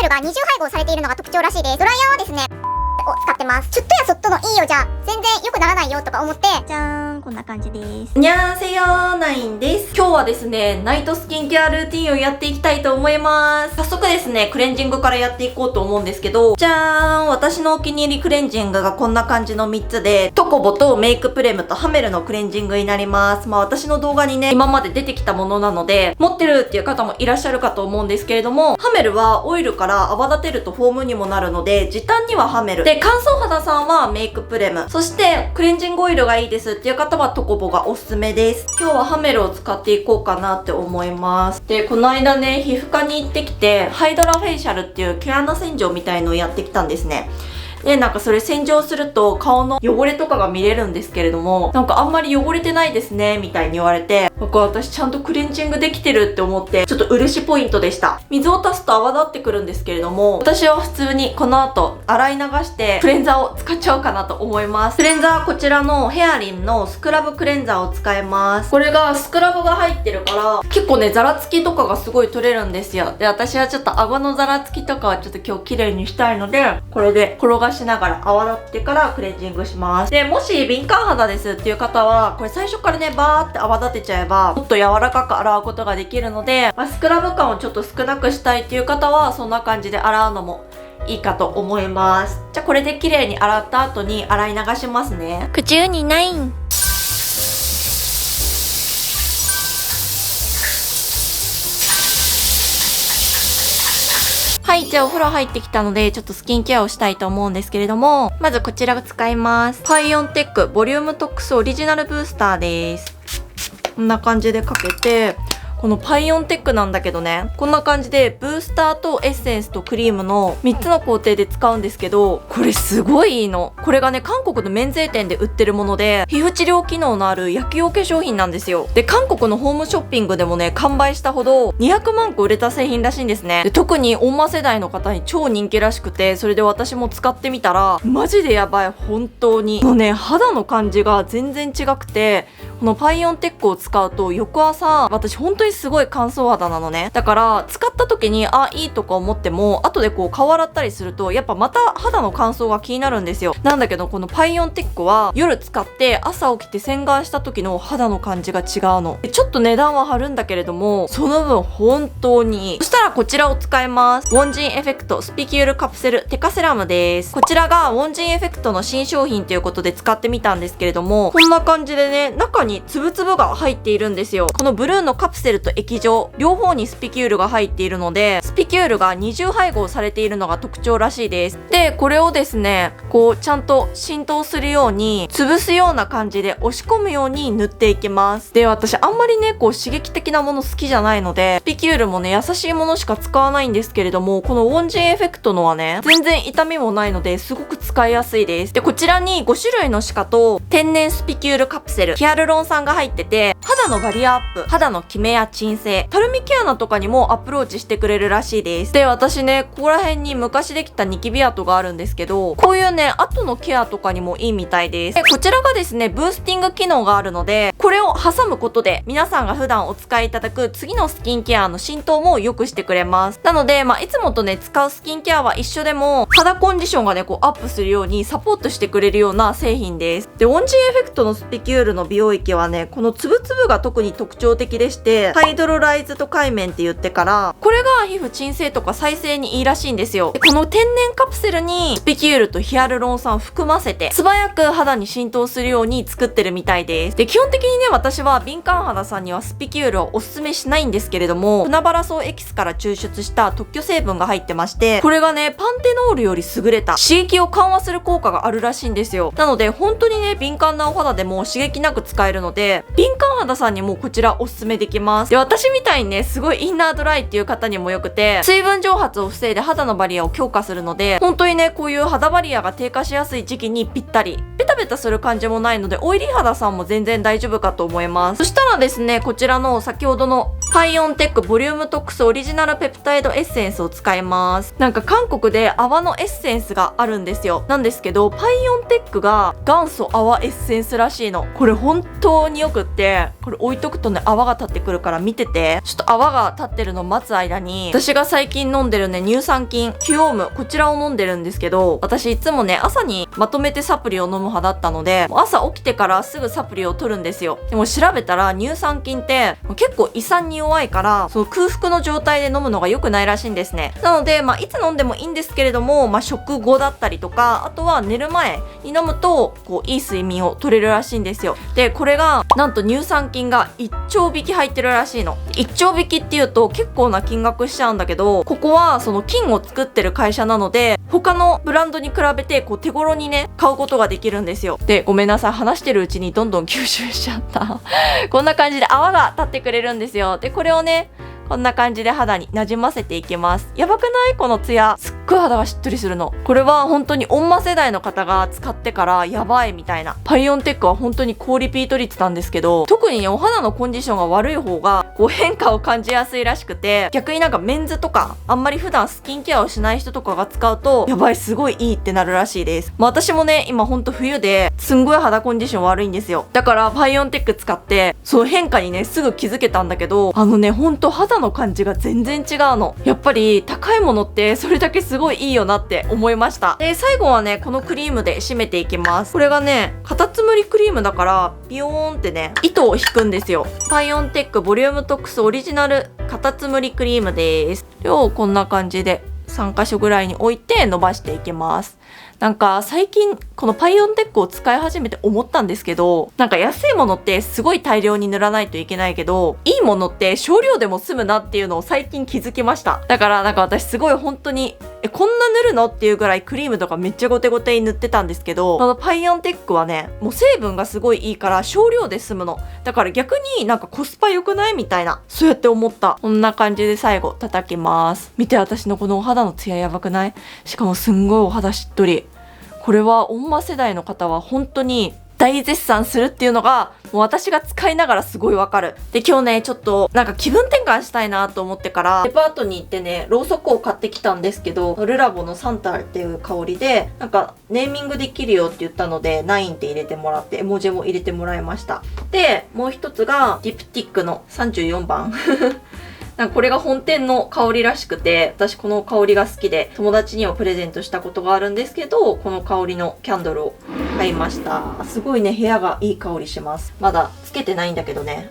オイルが二重配合されているのが特徴らしいです。ドライヤーはですねを使ってます。ちょっとやそっとのいいよじゃ全然良くならないよとか思って、じゃーん、こんな感じです。にゃーせよーナインです。今日はですね、ナイトスキンケアルーティンをやっていきたいと思います。早速ですね、クレンジングからやっていこうと思うんですけど、じゃーん、私のお気に入りクレンジングがこんな感じの3つで、トコボとメイクプレムとハメルのクレンジングになります。まあ私の動画にね、今まで出てきたものなので、持ってるっていう方もいらっしゃるかと思うんですけれども、ハメルはオイルから泡立てるとフォームにもなるので、時短にはハメル。で、乾燥肌さんはメイクプレム。そして、クレンジングオイルがいいですっていう方はトコボがおすすめです。今日はハメルを使っていこうかなって思います。で、この間ね、皮膚科に行ってきて、ハイドラフェイシャルっていう毛穴洗浄みたいのをやってきたんですね。で、なんかそれ洗浄すると顔の汚れとかが見れるんですけれども、なんかあんまり汚れてないですね、みたいに言われて、なんか私ちゃんとクレンジングできてるって思って、ちょっと嬉しいポイントでした。水を足すと泡立ってくるんですけれども、私は普通にこの後洗い流してクレンザーを使っちゃおうかなと思います。クレンザーはこちらのヘアリンのスクラブクレンザーを使います。これがスクラブが入ってるから、結構ね、ザラつきとかがすごい取れるんですよ。で、私はちょっと顎のザラつきとかはちょっと今日綺麗にしたいので、これで転がしながら泡立ってからクレンジングします。で、もし敏感肌ですっていう方は、これ最初からね、バーって泡立てちゃえば、もっと柔らかく洗うことができるので、スクラブ感をちょっと少なくしたいっていう方は、そんな感じで洗うのもいいかと思います。じゃあこれで綺麗に洗った後に洗い流しますね。口にないん。はい、じゃあお風呂入ってきたので、ちょっとスキンケアをしたいと思うんですけれども、まずこちらを使います。パイオンテックボリュームトックスオリジナルブースターです。こんな感じでかけて、このパイオンテックなんだけどね、こんな感じでブースターとエッセンスとクリームの3つの工程で使うんですけど、これすごいいいの。これがね、韓国の免税店で売ってるもので、皮膚治療機能のある薬用化粧品なんですよ。で、韓国のホームショッピングでもね、完売したほど200万個売れた製品らしいんですね。で、特にオンマ世代の方に超人気らしくて、それで私も使ってみたら、マジでやばい、本当に。もうね、肌の感じが全然違くて、このパイオンテックを使うと翌朝、私本当にすごい乾燥肌なのね。だから使った時にいいとか思っても、後でこう顔洗ったりするとやっぱまた肌の乾燥が気になるんですよ。なんだけどこのパイオンテックは夜使って朝起きて洗顔した時の肌の感じが違うの。ちょっと値段は張るんだけれども、その分本当にいい。そしたらこちらを使います。ウォンジンエフェクトスピキュールカプセルテカセラムです。こちらがウォンジンエフェクトの新商品ということで使ってみたんですけれども、こんな感じでね、中につぶつぶが入っているんですよ。このブルーのカプセルと液状両方にスピキュールが入っているので、スピキュールが二重配合されているのが特徴らしいです。で、これをですね、こうちゃんと浸透するように潰すような感じで押し込むように塗っていきます。で、私あんまりね、こう刺激的なもの好きじゃないので、スピキュールもね、優しいものしか使わないんですけれども、このウォンジンエフェクトのはね、全然痛みもないのですごく使いやすいです。で、こちらに5種類の歯科と天然スピキュールカプセル、ヒアルロン酸が入ってて、肌のバリアアップ、肌のキメや鎮静、たるみ毛穴とかにもアプローチしてくれるらしいです。で、私ね、ここら辺に昔できたニキビ跡があるんですけど、こういうね、後のケアとかにもいいみたいです。で、こちらがですね、ブースティング機能があるので、これを挟むことで、皆さんが普段お使いいただく次のスキンケアの浸透も良くしてくれます。なので、いつもとね、使うスキンケアは一緒でも、肌コンディションがね、こうアップするようにサポートしてくれるような製品です。で、ウォンジンエフェクトのスピキュールの美容液はね、このつぶつぶが特に特徴的でして、ハイドロライズド海綿って言ってから、これが皮膚鎮静とか再生にいいらしいんですよ。で、この天然カプセルにスピキュールとヒアルロン酸を含ませて素早く肌に浸透するように作ってるみたいです。で、基本的にね、私は敏感肌さんにはスピキュールをおすすめしないんですけれども、船バラ草エキスから抽出した特許成分が入ってまして、これがね、パンテノールより優れた刺激を緩和する効果があるらしいんですよ。なので本当にね、敏感なお肌でも刺激なく使えるので、敏感肌さんにもこちらおすすめできます。で、私みたいにね、すごいインナードライっていう方にもよくて、水分蒸発を防いで肌のバリアを強化するので、本当にね、こういう肌バリアが低下しやすい時期にぴったり。ベタベタする感じもないので、オイリー肌さんも全然大丈夫かと思います。そしたらですね、こちらの先ほどのパイオンテックボリュームトックスオリジナルペプタイドエッセンスを使います。なんか韓国で泡のエッセンスがあるんですよ。なんですけど、パイオンテックが元祖泡エッセンスらしいの。これ本当によくって、これ置いとくとね泡が立ってくるから見てて。ちょっと泡が立ってるの待つ間に、私が最近飲んでるね乳酸菌キュオーム、こちらを飲んでるんですけど、私いつもね朝にまとめてサプリを飲む派だったので、朝起きてからすぐサプリを取るんですよ。でも調べたら乳酸菌って結構胃酸に弱いから、その空腹の状態で飲むのが良くないらしいんですね。なのでいつ飲んでもいいんですけれども、食後だったりとか、あとは寝る前に飲むといい睡眠を取れるらしいんですよ。でこれがなんと乳酸菌が1兆匹入ってるらしいの。1兆匹っていうと結構な金額しちゃうんだけど、ここはその菌を作ってる会社なので、他のブランドに比べて手頃にね買うことができるんですよ。でごめんなさい、話してるうちにどんどん吸収しちゃったこんな感じで泡が立ってくれるんですよ。でこれをねこんな感じで肌に馴染ませていきます。やばくない？このツヤ。すっごい肌がしっとりするの。これは本当に温魔世代の方が使ってからやばいみたいな。パイオンテックは本当に高リピート率なんですけど、特にねお肌のコンディションが悪い方が変化を感じやすいらしくて、逆にメンズとかあんまり普段スキンケアをしない人とかが使うとやばい、すごいいいってなるらしいです。私もね今ほんと冬ですんごい肌コンディション悪いんですよ。だからパイオンテック使ってその変化にねすぐ気づけたんだけど、ほんと肌の感じが全然違うの。やっぱり高いものってそれだけすごいいいよなって思いました。で最後はねこのクリームで締めていきます。これがねカタツムリクリームだからビヨーンってね糸を引くんですよ。パイオンテックボリュームトックスオリジナルカタツムリクリームです。量こんな感じで3箇所ぐらいに置いて伸ばしていきます。最近このパイオンテックを使い始めて思ったんですけど、安いものってすごい大量に塗らないといけないけど、いいものって少量でも済むなっていうのを最近気づきました。だから私すごい本当にこんな塗るのっていうぐらいクリームとかめっちゃゴテゴテに塗ってたんですけど、このパイオンテックはねもう成分がすごいいいから少量で済むの。だから逆にコスパ良くないみたいな、そうやって思った。こんな感じで最後叩きます。見て、私のこのお肌のツヤやばくない？しかもすんごいお肌しっとり。これは温魔世代の方は本当に大絶賛するっていうのがもう私が使いながらすごいわかる。で今日ねちょっと気分転換したいなと思ってからデパートに行ってねろうそくを買ってきたんですけど、ルラボのサンタっていう香りでネーミングできるよって言ったので9って入れてもらって、絵文字も入れてもらいました。でもう一つがディプティックの34番これが本店の香りらしくて、私この香りが好きで友達にはプレゼントしたことがあるんですけど、この香りのキャンドルを買いました。すごいね部屋がいい香りします。まだつけてないんだけどね、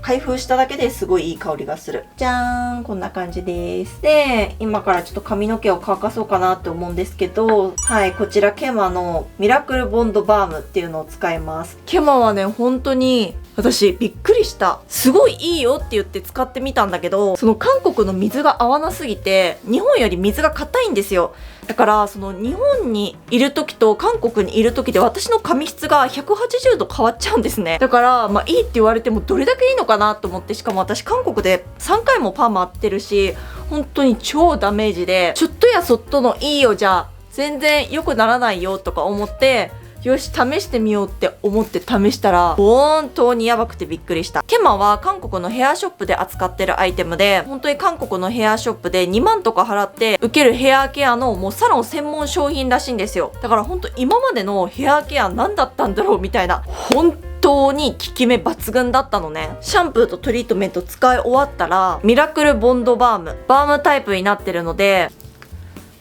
開封しただけですごいいい香りがする。じゃーん、こんな感じです。で今からちょっと髪の毛を乾かそうかなって思うんですけど、こちらケマのミラクルボンドバームっていうのを使います。ケマはね本当に私びっくりした。すごいいいよって言って使ってみたんだけど、その韓国の水が合わなすぎて日本より水が硬いんですよ。だからその日本にいる時と韓国にいる時で私の髪質が180度変わっちゃうんですね。だからいいって言われてもどれだけいいのかなと思って、しかも私韓国で3回もパーマ当てるし本当に超ダメージで、ちょっとやそっとのいいよじゃ全然良くならないよとか思って、よし試してみようって思って試したら本当にやばくてびっくりした。ケマは韓国のヘアショップで扱ってるアイテムで、本当に韓国のヘアショップで2万とか払って受けるヘアケアのもうサロン専門商品らしいんですよ。だから本当今までのヘアケア何だったんだろうみたいな、本当に効き目抜群だったのね。シャンプーとトリートメント使い終わったらミラクルボンドバームタイプになってるので、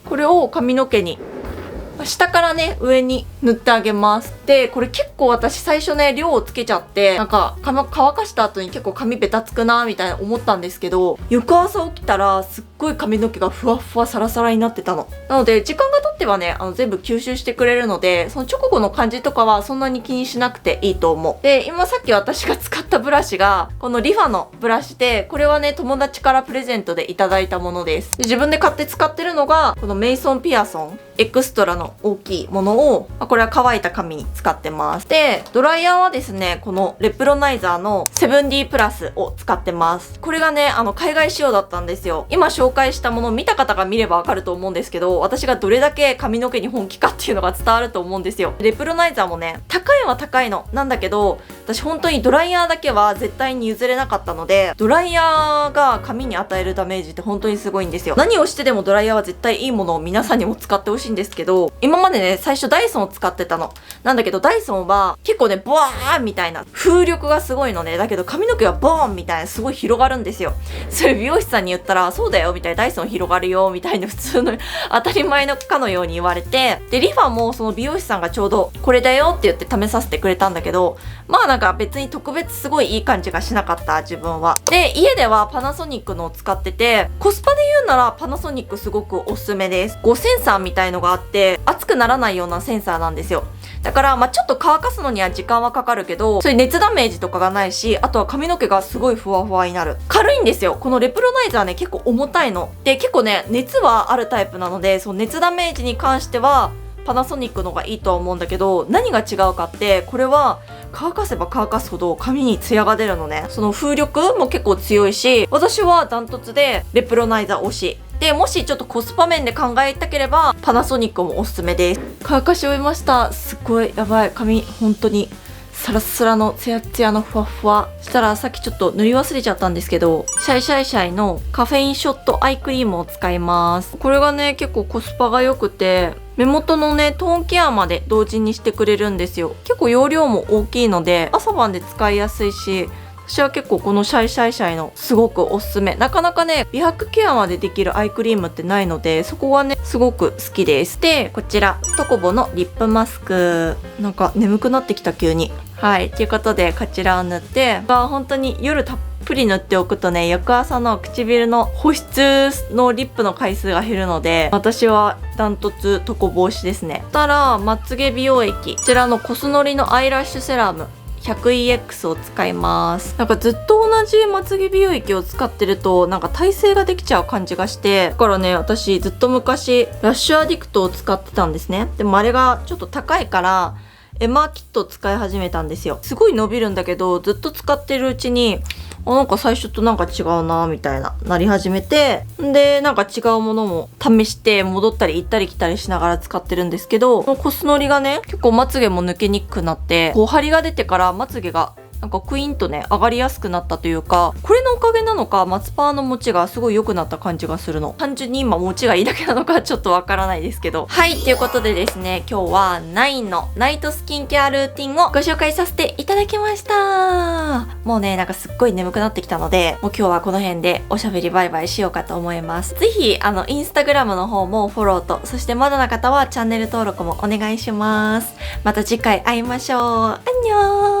これを髪の毛に下からね上に塗ってあげます。でこれ結構私最初ね量をつけちゃって乾かした後に結構髪ベタつくなみたいな思ったんですけど、翌朝起きたらすっごい髪の毛がふわふわサラサラになってたの。なので時間が経ってはね全部吸収してくれるので、その直後の感じとかはそんなに気にしなくていいと思う。で今さっき私が使ったブラシがこのリファのブラシで、これはね友達からプレゼントでいただいたものです。で自分で買って使ってるのがこのメイソンピアソンエクストラの大きいものを、これは乾いた髪に使ってます。でドライヤーはですねこのレプロナイザーの 7D プラスを使ってます。これがね海外仕様だったんですよ。今紹介したもの見た方が見ればわかると思うんですけど、私がどれだけで髪の毛に本気かっていうのが伝わると思うんですよ。レプロナイザーもね、高いは高いのなんだけど、私本当にドライヤーだけは絶対に譲れなかったので、ドライヤーが髪に与えるダメージって本当にすごいんですよ。何をしてでもドライヤーは絶対いいものを皆さんにも使ってほしいんですけど、今までね、最初ダイソンを使ってたのなんだけど、ダイソンは結構ね、ボワーンみたいな風力がすごいのね。だけど髪の毛はボーンみたいなすごい広がるんですよ。それ美容師さんに言ったら、そうだよみたいな、ダイソン広がるよみたいな、普通の当たり前のかのように言われて、でリファもその美容師さんがちょうどこれだよって言って試させてくれたんだけど、まあなんか別に特別すごいいい感じがしなかった、自分は。で家ではパナソニックのを使ってて、コスパで言うならパナソニックすごくおすすめです。センサーみたいのがあって、熱くならないようなセンサーなんですよ。だから、ちょっと乾かすのには時間はかかるけど、そういう熱ダメージとかがないし、あとは髪の毛がすごいふわふわになる。軽いんですよ。このレプロナイザーね、結構重たいの。で、結構ね、熱はあるタイプなので、その熱ダメージに関しては、パナソニックのがいいとは思うんだけど、何が違うかって、これは乾かせば乾かすほど髪にツヤが出るのね。その風力も結構強いし、私はダントツでレプロナイザー推し。で、もしちょっとコスパ面で考えたければ、パナソニックもおすすめです。乾かし終えました。すっごいやばい。髪、本当にサラッサラのツヤツヤのふわふわ。そしたらさっきちょっと塗り忘れちゃったんですけど、シャイシャイシャイのカフェインショットアイクリームを使います。これがね、結構コスパが良くて、目元のね、トーンケアまで同時にしてくれるんですよ。結構容量も大きいので、朝晩で使いやすいし、私は結構このシャイシャイシャイのすごくおすすめ。なかなかね、美白ケアまでできるアイクリームってないので、そこがね、すごく好きです。で、こちら、トコボのリップマスク。なんか眠くなってきた急に。はい、ということでこちらを塗って、本当に夜たっぷり塗っておくとね、翌朝の唇の保湿のリップの回数が減るので、私はダントツトコボ推しですね。そしたら、まつげ美容液。こちらのコスノリのアイラッシュセラム。100EX を使います。なんかずっと同じまつげ美容液を使ってるとなんか耐性ができちゃう感じがして、だからね、私ずっと昔ラッシュアディクトを使ってたんですね。でもあれがちょっと高いからエマーキットを使い始めたんですよ。すごい伸びるんだけど、ずっと使ってるうちになんか最初となんか違うなみたいなり始めて、でなんか違うものも試して戻ったり行ったり来たりしながら使ってるんですけど、このコスノリがね、結構まつげも抜けにくくなって、こう張りが出てからまつげがなんかクイーンとね上がりやすくなったというか、これのおかげなのか松パーの持ちがすごい良くなった感じがするの。単純に今持ちがいいだけなのかちょっとわからないですけど、はい、ということでですね、今日は9のナイトスキンケアルーティンをご紹介させていただきました。もうね、なんかすっごい眠くなってきたので、もう今日はこの辺でおしゃべりバイバイしようかと思います。ぜひインスタグラムの方もフォローと、そしてまだの方はチャンネル登録もお願いします。また次回会いましょう。アンニョー。